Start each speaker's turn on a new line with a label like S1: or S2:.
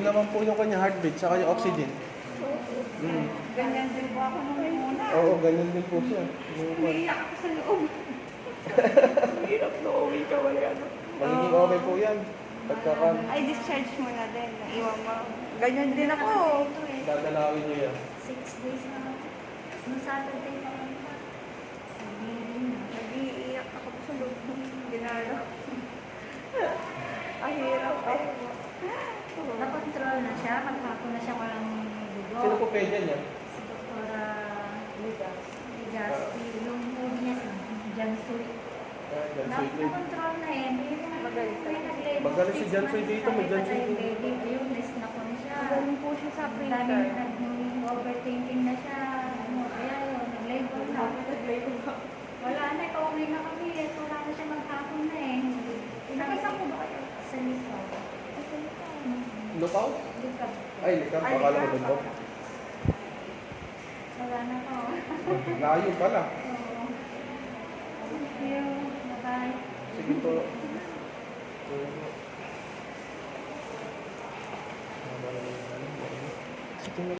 S1: naman po yung kanya heartbeat, saka yung oxygen.
S2: Ganyan din po ako nung una.
S1: Oo, ganyan din po siya.
S2: Umiiyak ako sa loob. Hirap na uwi ka, wala ano.
S1: Magiging okay po yan. Pagkakan,
S2: Ay, discharge mo na din. Naiwan mo. Ganyan din ako.
S1: dadalawin niyo yan.
S3: 6 days na. Nung Saturday na lang pa.
S2: Nag-iiyak ako sa loob ng ginala. Ang hirap eh.
S3: Nakontrol na siya. Maghapon na siya walang dugo.
S1: Sino po pwede niya?
S3: Si Doktora Legazpi. Yung movie niya si John Sui. Nakontrol na eh.
S1: Magaling si John Sui dito, may John Sui dito.
S3: Yung list na po na siya.
S2: Galing po siya sa
S3: Ang
S2: printer.
S3: dami nag-overthinking na siya. Ano, kaya yun, nag-label na. Wala na, pauwi na kami eh. Wala na siya maghapon na eh.
S2: Nakasama po ba kayo?
S3: Sa Likaw.
S1: Lukaw?
S3: Likaw.
S1: Ay, likam. Baka lang madundok.
S3: Wala na po.
S1: Layo pala.
S3: Oo. Thank you. Bye-bye.
S1: Sige po.